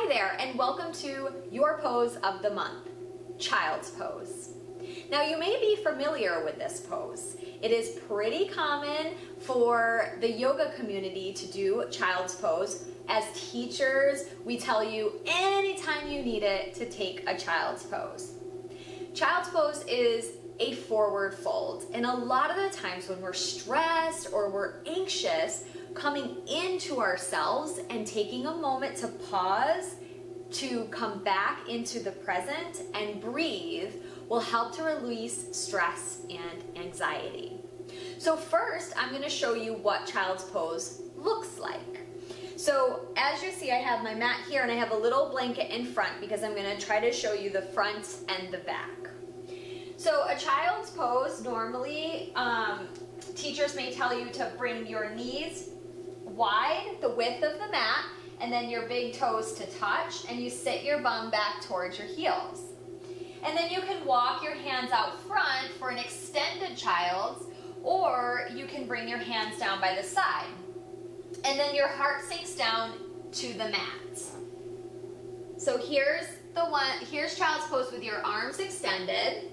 Hi there, and welcome to your pose of the month, Child's Pose. Now you may be familiar with this pose. It is pretty common for the yoga community to do Child's Pose. As teachers, we tell you anytime you need it to take a Child's Pose. Child's Pose is a forward fold, and a lot of the times when we're stressed or we're anxious, coming into ourselves and taking a moment to pause, to come back into the present and breathe will help to release stress and anxiety. So first, I'm going to show you what Child's Pose looks like. So as you see, I have my mat here and I have a little blanket in front because I'm going to try to show you the front and the back. So a Child's Pose, normally teachers may tell you to bring your knees wide, the width of the mat, and then your big toes to touch, and you sit your bum back towards your heels. And then you can walk your hands out front for an extended child's, or you can bring your hands down by the side. And then your heart sinks down to the mat. So here's Child's Pose with your arms extended.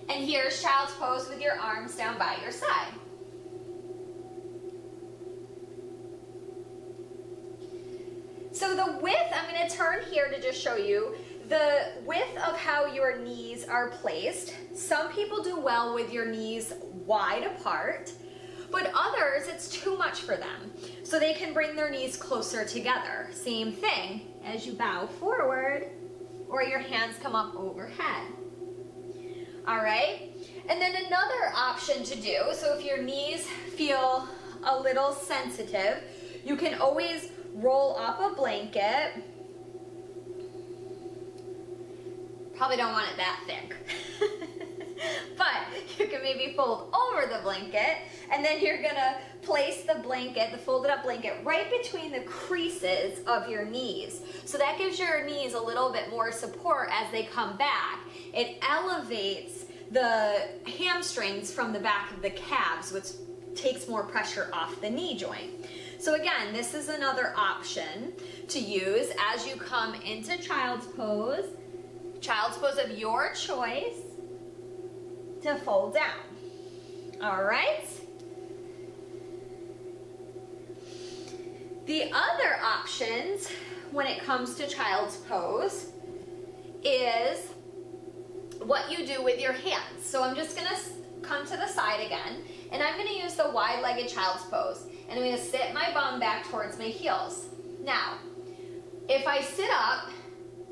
And here's Child's Pose with your arms down by your side. So the width, I'm going to turn here to just show you the width of how your knees are placed. Some people do well with your knees wide apart, but others it's too much for them. So they can bring their knees closer together. Same thing as you bow forward or your hands come up overhead. All right, and then another option to do, so if your knees feel a little sensitive, you can always roll up a blanket. Probably don't want it that thick. But you can maybe fold over the blanket, and then you're gonna place the blanket, the folded up blanket, right between the creases of your knees. So that gives your knees a little bit more support as they come back. It elevates the hamstrings from the back of the calves, which takes more pressure off the knee joint. So again, this is another option to use as you come into Child's Pose of your choice, to fold down. All right. The other options when it comes to Child's Pose is what you do with your hands. So I'm just gonna come to the side again, and I'm gonna use the wide-legged Child's Pose. And I'm gonna sit my bum back towards my heels. Now, if I sit up,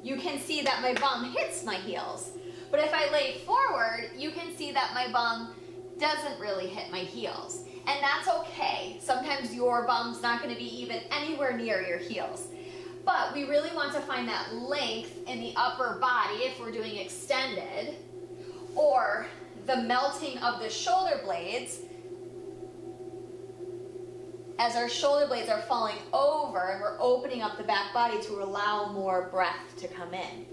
you can see that my bum hits my heels. But if I lay forward, you can see that my bum doesn't really hit my heels. And that's okay. Sometimes your bum's not gonna be even anywhere near your heels. But we really want to find that length in the upper body if we're doing extended, or the melting of the shoulder blades as our shoulder blades are falling over and we're opening up the back body to allow more breath to come in.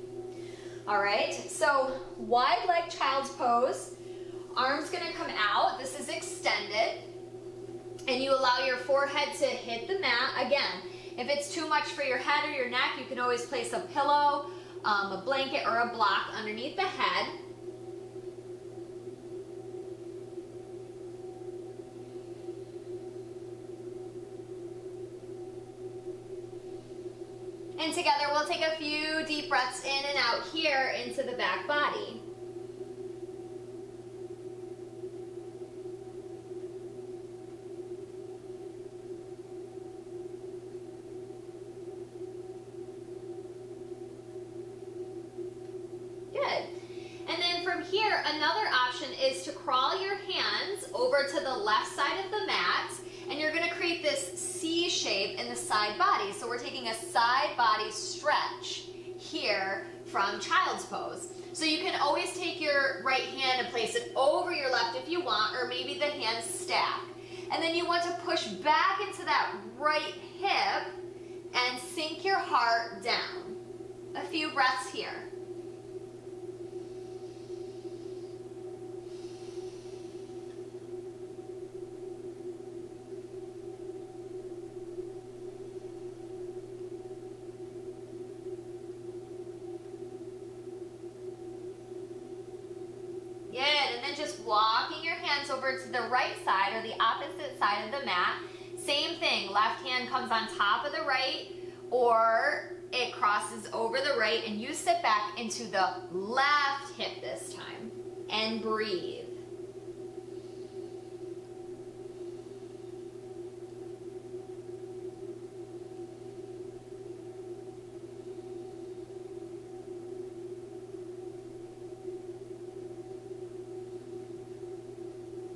All right, so wide leg Child's Pose, arms gonna come out, this is extended, and you allow your forehead to hit the mat. Again, if it's too much for your head or your neck, you can always place a pillow, a blanket, or a block underneath the head. And together we'll take a few deep breaths in and out here into the back body. Good. And then from here, another option is to crawl your hands over to the left side of the mat, and you're going to create this C shape in the side body. So we're taking a side body stretch here from Child's Pose. So you can always take your right hand and place it over your left if you want, or maybe the hands stack. And then you want to push back into that right hip and sink your heart down. A few breaths here. over to the right side or the opposite side of the mat. Same thing, left hand comes on top of the right, or it crosses over the right, and you sit back into the left hip this time and breathe.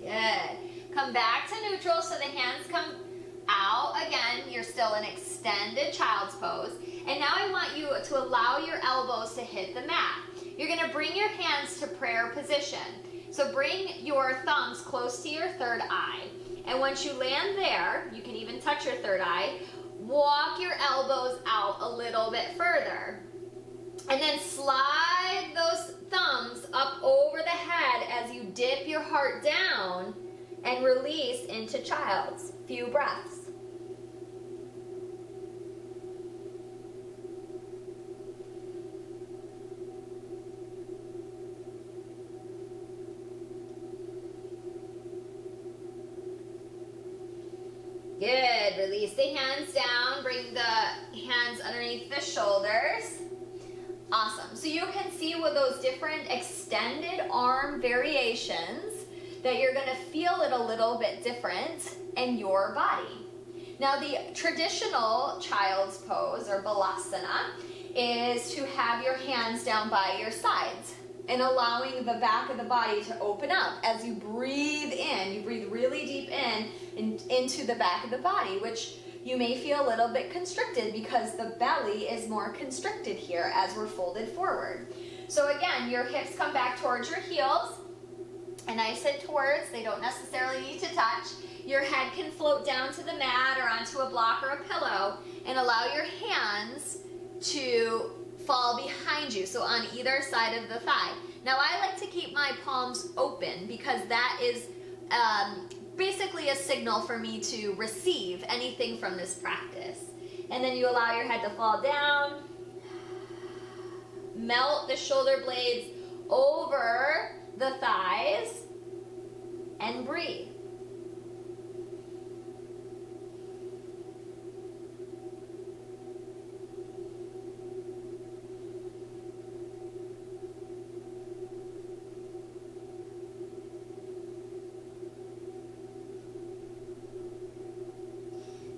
Good. Come back to neutral so the hands come out. Again, you're still in extended child's pose. And now I want you to allow your elbows to hit the mat. You're going to bring your hands to prayer position. So bring your thumbs close to your third eye. And once you land there, you can even touch your third eye. Walk your elbows out a little bit further. And then slide those thumbs up over the head as you dip your heart down and release into child's. Few breaths. Good. Release the hands down. Bring the hands underneath the shoulders. Awesome. So you can see with those different extended arm variations that you're going to feel it a little bit different in your body. Now the traditional child's pose or balasana is to have your hands down by your sides and allowing the back of the body to open up as you breathe in. You breathe really deep in and into the back of the body, which you may feel a little bit constricted because the belly is more constricted here as we're folded forward. So again, your hips come back towards your heels, and I said towards, they don't necessarily need to touch. Your head can float down to the mat or onto a block or a pillow, and allow your hands to fall behind you, so on either side of the thigh. Now I like to keep my palms open because that is basically a signal for me to receive anything from this practice. And then you allow your head to fall down. Melt the shoulder blades over the thighs and breathe.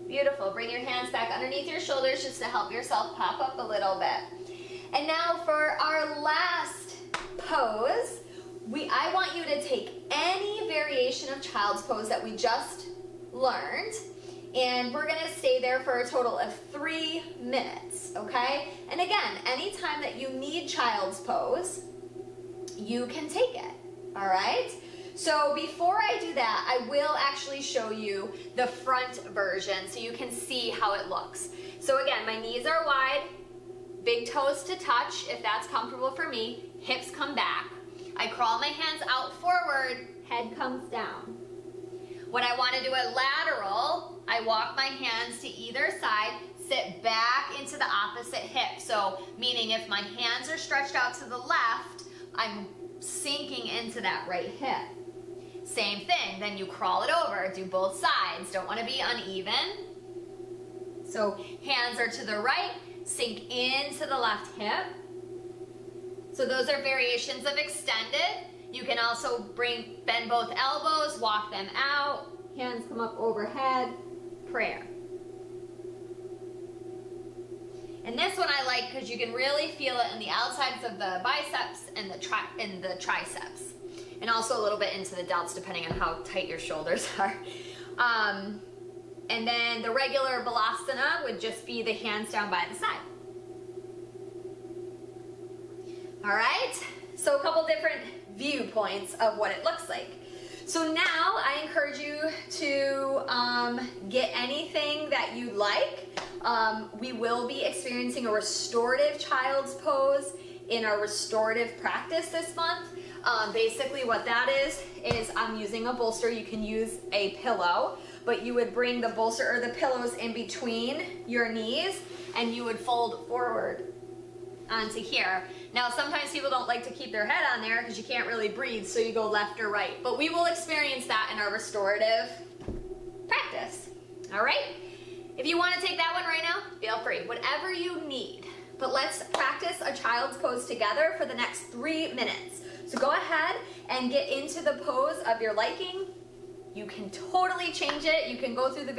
Beautiful. Bring your hands back underneath your shoulders just to help yourself pop up a little bit. And now for our last pose, I want you to take any variation of child's pose that we just learned, and we're going to stay there for a total of 3 minutes, okay? And again, anytime that you need child's pose, you can take it, all right? So before I do that, I will actually show you the front version so you can see how it looks. So again, my knees are wide, big toes to touch if that's comfortable for me, hips come back. I crawl my hands out forward, head comes down. When I want to do a lateral, I walk my hands to either side, sit back into the opposite hip. So meaning if my hands are stretched out to the left, I'm sinking into that right hip. Same thing, then you crawl it over, do both sides. Don't want to be uneven. So hands are to the right, sink into the left hip. So those are variations of extended. You can also bend both elbows, walk them out, hands come up overhead, prayer. And this one I like because you can really feel it in the outsides of the biceps and the triceps. And also a little bit into the delts depending on how tight your shoulders are. And then the regular balasana would just be the hands down by the side. All right, so a couple different viewpoints of what it looks like. So now I encourage you to get anything that you like. We will be experiencing a restorative child's pose in our restorative practice this month. Basically what that is I'm using a bolster. You can use a pillow, but you would bring the bolster or the pillows in between your knees and you would fold forward onto here. Now, sometimes people don't like to keep their head on there because you can't really breathe, so you go left or right. But we will experience that in our restorative practice. All right? If you want to take that one right now, feel free, whatever you need. But let's practice a child's pose together for the next 3 minutes. So go ahead and get into the pose of your liking. You can totally change it. You can go through the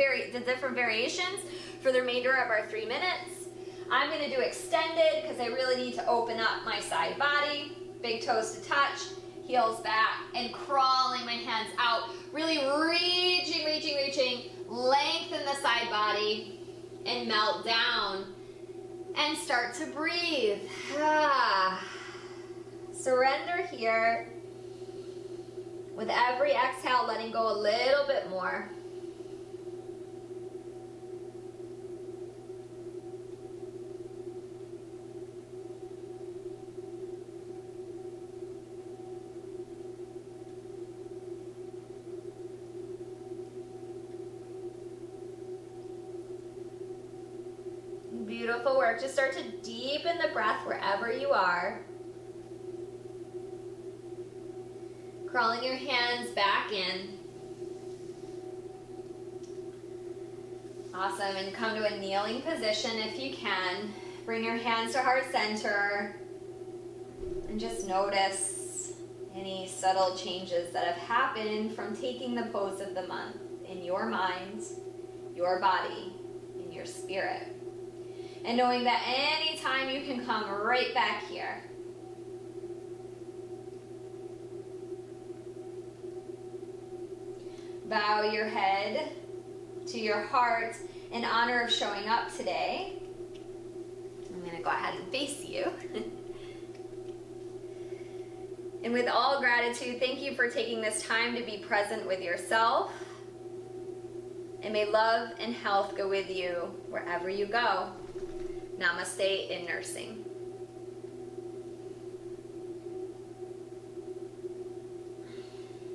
different variations for the remainder of our 3 minutes. I'm going to do extended because I really need to open up my side body. Big toes to touch, heels back, and crawling my hands out. Really reaching, lengthen the side body, and melt down. And start to breathe. Surrender here. With every exhale, letting go a little bit more. Beautiful work. Just start to deepen the breath wherever you are. Crawling your hands back in. Awesome. And come to a kneeling position if you can. Bring your hands to heart center. And just notice any subtle changes that have happened from taking the pose of the month in your mind, your body, and your spirit. And knowing that anytime you can come right back here. Bow your head to your heart in honor of showing up today. I'm going to go ahead and face you. And with all gratitude, thank you for taking this time to be present with yourself. And may love and health go with you wherever you go. Namaste in nursing.